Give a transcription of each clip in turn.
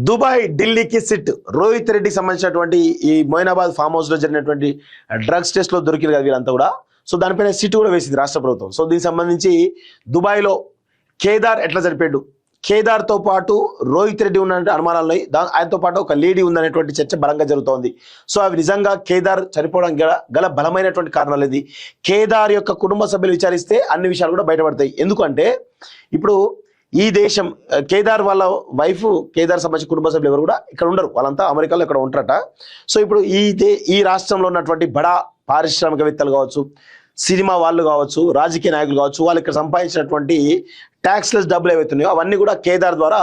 Dubai ఢిల్లీకి SIT Rohit రెడ్డికి సంబంధించినటువంటి ఈ మొయినాబాద్ ఫామ్ హౌస్ లో జరిగినటువంటి డ్రగ్స్ టెస్ట్ లో దొరికింది కదా వీళ్ళంతా కూడా. సో దానిపైన సిట్ కూడా వేసింది రాష్ట్ర ప్రభుత్వం. సో దీనికి సంబంధించి దుబాయ్లో కేదార్ ఎట్లా జరిపాడు, కేదార్తో పాటు రోహిత్ రెడ్డి ఉన్న అనుమానాలు, ఆయనతో పాటు ఒక లేడీ ఉందనేటువంటి చర్చ బలంగా జరుగుతోంది. సో అవి నిజంగా కేదార్ చనిపోవడానికి గల బలమైనటువంటి కారణాలు ఇది. కేదార్ యొక్క కుటుంబ సభ్యులు విచారిస్తే అన్ని విషయాలు కూడా బయటపడతాయి. ఎందుకంటే ఇప్పుడు ఈ దేశం కేదార్ వాళ్ళ వైఫ్, కేదార్ సంబంధించిన కుటుంబ సభ్యులు ఎవరు కూడా ఇక్కడ ఉండరు, వాళ్ళంతా అమెరికాలో ఇక్కడ ఉంటారట. సో ఇప్పుడు ఈ రాష్ట్రంలో ఉన్నటువంటి బడా పారిశ్రామికవేత్తలు కావచ్చు, సినిమా వాళ్ళు కావచ్చు, రాజకీయ నాయకులు కావచ్చు, వాళ్ళు ఇక్కడ సంపాదించినటువంటి ట్యాక్స్లెస్ డబ్బులు ఏవైతున్నాయో అవన్నీ కూడా కేదార్ ద్వారా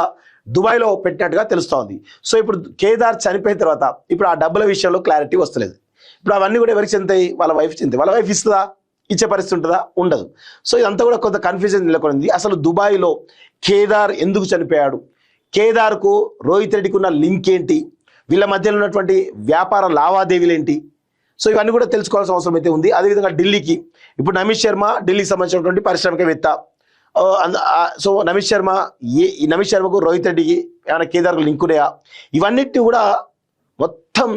దుబాయ్లో పెట్టినట్టుగా తెలుస్తోంది. సో ఇప్పుడు కేదార్ చనిపోయిన తర్వాత ఇప్పుడు ఆ డబ్బుల విషయంలో క్లారిటీ వస్తలేదు. ఇప్పుడు అవన్నీ కూడా ఎవరికి చెందుతాయి? వాళ్ళ వైఫ్ చెందుతాయి. వాళ్ళ వైఫ్ ఇస్తుందా? ఇచ్చే పరిస్థితి ఉంటుందా? ఉండదు. సో ఇదంతా కూడా కొంత కన్ఫ్యూజన్ నెలకొంది. అసలు దుబాయ్లో కేదార్ ఎందుకు చనిపోయాడు, కేదార్కు రోహిత్ రెడ్డికి ఉన్న లింక్ ఏంటి, వీళ్ళ మధ్యలో ఉన్నటువంటి వ్యాపార లావాదేవీలు ఏంటి, సో ఇవన్నీ కూడా తెలుసుకోవాల్సిన అవసరం అయితే ఉంది. అదేవిధంగా ఢిల్లీకి ఇప్పుడు నమిత్ శర్మ ఢిల్లీకి సంబంధించినటువంటి పారిశ్రామికవేత్త. సో నమిత్ శర్మకు రోహిత్ రెడ్డికి ఏమైనా కేదార్కు లింక్ ఉన్నాయా, ఇవన్నిటిని కూడా మొత్తం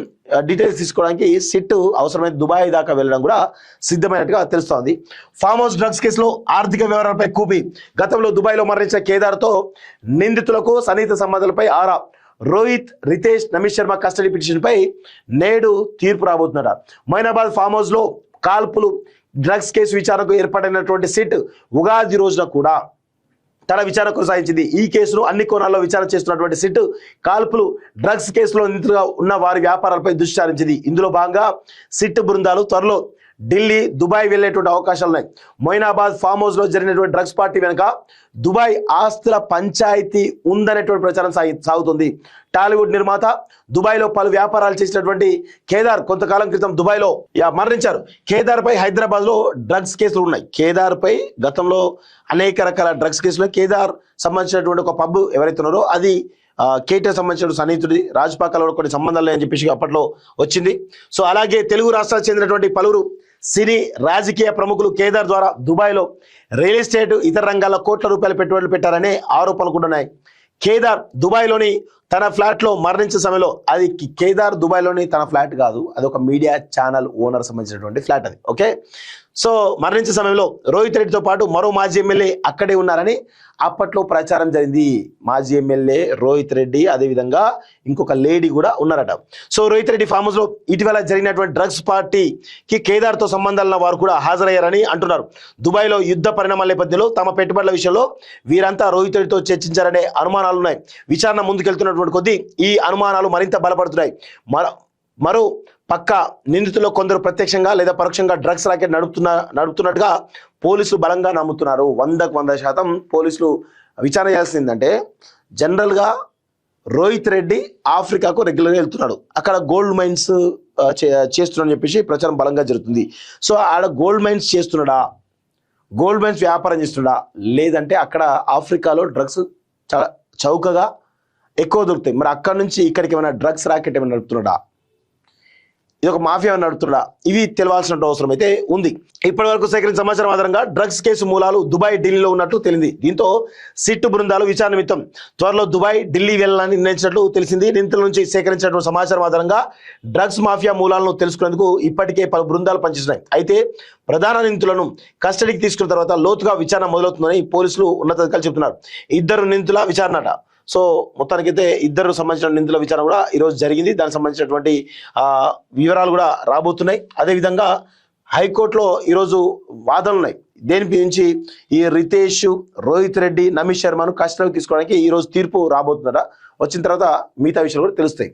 డీటెయిల్స్ తీసుకోవడానికి సిట్ అవసరమైన దుబాయ్ దాకా వెళ్ళడం కూడా సిద్ధమైనట్టుగా తెలుస్తోంది. ఫామ్ హౌస్ డ్రగ్స్ కేసులో ఆర్థిక వ్యవహారాలపై కూపి గతంలో దుబాయ్లో మరణించిన కేదార్తో నిందితులకు సన్నిహిత సంబంధాలపై ఆరా. రోహిత్, రితేష్, నమిత్ శర్మ కస్టడీ పిటిషన్పై నేడు తీర్పు రాబోతున్నాడు. మొయినాబాద్ ఫామ్ హౌస్లో కాల్పులు డ్రగ్స్ కేసు విచారణకు ఏర్పడినటువంటి సిట్ ఉగాది రోజున కూడా తన విచారణ కొనసాగించింది. ఈ కేసును అన్ని కోణాల్లో విచారణ చేస్తున్నటువంటి సిట్ కాల్పులు డ్రగ్స్ కేసులో నిందితులుగా ఉన్న వారి వ్యాపారాలపై దృష్టి సారించింది. ఇందులో భాగంగా సిట్ బృందాలు త్వరలో ఢిల్లీ, దుబాయ్ వెళ్లేటువంటి అవకాశాలు ఉన్నాయి. మొయినాబాద్ ఫామ్ హౌస్ లో జరిగినటువంటి డ్రగ్స్ పార్టీ వెనుక దుబాయ్ ఆస్తుల పంచాయతీ ఉందనేటువంటి ప్రచారం సాగుతుంది. టాలీవుడ్ నిర్మాత, దుబాయ్లో పలు వ్యాపారాలు చేసినటువంటి కేదార్ కొంతకాలం క్రితం దుబాయ్లో మరణించారు. కేదార్ పై హైదరాబాద్ లో డ్రగ్స్ కేసులు ఉన్నాయి. కేదార్ పై గతంలో అనేక రకాల డ్రగ్స్ కేసులు. కేదార్ సంబంధించినటువంటి ఒక పబ్ ఎవరైతే ఉన్నారో అది కేటీఆర్ సంబంధించిన సన్నిహితుడి రాజపాకలో కొన్ని సంబంధాలు అని చెప్పేసి అప్పట్లో వచ్చింది. సో అలాగే తెలుగు రాష్ట్రాలకు చెందినటువంటి పలువురు సినీ రాజకీయ ప్రముఖులు కేదార్ ద్వారా దుబాయ్లో రియల్ ఎస్టేట్, ఇతర రంగాల్లో కోట్ల రూపాయల పెట్టుబడులు పెట్టారనే ఆరోపణలు కూడా ఉన్నాయి. కేదార్ దుబాయ్లోని తన ఫ్లాట్లో మరణించిన సమయంలో, అది కేదార్ దుబాయ్లోని తన ఫ్లాట్ కాదు, అది ఒక మీడియా ఛానల్ ఓనర్ సంబంధించినటువంటి ఫ్లాట్ అది. ఓకే, సో మరణించిన సమయంలో రోహిత్ రెడ్డితో పాటు మరో మాజీ ఎమ్మెల్యే అక్కడే ఉన్నారని అప్పట్లో ప్రచారం జరిగింది. మాజీ ఎమ్మెల్యే రోహిత్ రెడ్డి, అదేవిధంగా ఇంకొక లేడీ కూడా ఉన్నారట. So Rohit Reddy farm house లో ఇటీవల జరిగినటువంటి డ్రగ్స్ పార్టీకి కేదార్తో సంబంధాలున్న వారు కూడా హాజరయ్యారని అంటున్నారు. దుబాయ్లో యుద్ధ పరిణామాల నేపథ్యంలో తమ పెట్టుబడుల విషయంలో వీరంతా రోహిత్ రెడ్డితో చర్చించారనే అనుమానాలు ఉన్నాయి. విచారణ ముందుకెళ్తున్నటువంటి కొద్దీ ఈ అనుమానాలు మరింత బలపడుతున్నాయి. మరో పక్క నిందితుల్లో కొందరు ప్రత్యక్షంగా లేదా పరోక్షంగా డ్రగ్స్ రాకెట్ నడుపుతున్నట్టుగా పోలీసులు బలంగా నమ్ముతున్నారు. 100% పోలీసులు విచారణ చేయాల్సిందంటే, జనరల్గా రోహిత్ రెడ్డి ఆఫ్రికాకు రెగ్యులర్గా వెళ్తున్నాడు, అక్కడ గోల్డ్ మైన్స్ చేస్తున్నాడని చెప్పేసి ప్రచారం బలంగా జరుగుతుంది. సో ఆడ గోల్డ్ మైన్స్ చేస్తున్నాడా, గోల్డ్ మైన్స్ వ్యాపారం చేస్తున్నాడా, లేదంటే అక్కడ ఆఫ్రికాలో డ్రగ్స్ చాలా చౌకగా ఎక్కువ దొరుకుతాయి, మరి అక్కడ నుంచి ఇక్కడికి ఏమైనా డ్రగ్స్ రాకెట్ ఏమైనా నడుపుతున్నాడా, ఇది ఒక మాఫియా నడుపుతున్నా, ఇవి తెలవాల్సిన అవసరం అయితే ఉంది. ఇప్పటి వరకు సేకరించిన సమాచారం ఆధారంగా డ్రగ్స్ కేసు మూలాలు దుబాయ్, ఢిల్లీలో ఉన్నట్టు తెలిసింది. దీంతో సిట్ బృందాలు విచారణ నిమిత్తం త్వరలో దుబాయ్, ఢిల్లీ వెళ్ళాలని నిర్ణయించినట్లు తెలిసింది. నిందితుల నుంచి సేకరించినటువంటి సమాచారం ఆధారంగా డ్రగ్స్ మాఫియా మూలాలను తెలుసుకునేందుకు ఇప్పటికే పలు బృందాలు పనిచేస్తున్నాయి. అయితే ప్రధాన నిందితులను కస్టడీకి తీసుకున్న తర్వాత లోతుగా విచారణ మొదలవుతుందని పోలీసులు ఉన్నతాధికారులు చెబుతున్నారు. 2 నిందితుల విచారణట. సో మొత్తానికైతే 2 సంబంధించిన నిందితుల విచారణ కూడా ఈరోజు జరిగింది. దానికి సంబంధించినటువంటి వివరాలు కూడా రాబోతున్నాయి. అదేవిధంగా హైకోర్టులో ఈరోజు వాదనలు ఉన్నాయి. దేని గురించి? ఈ రితేష్, రోహిత్ రెడ్డి, నమిత్ శర్మను కస్టడీకి తీసుకోవడానికి ఈరోజు తీర్పు రాబోతుందట. వచ్చిన తర్వాత మిగతా విషయాలు కూడా తెలుస్తాయి.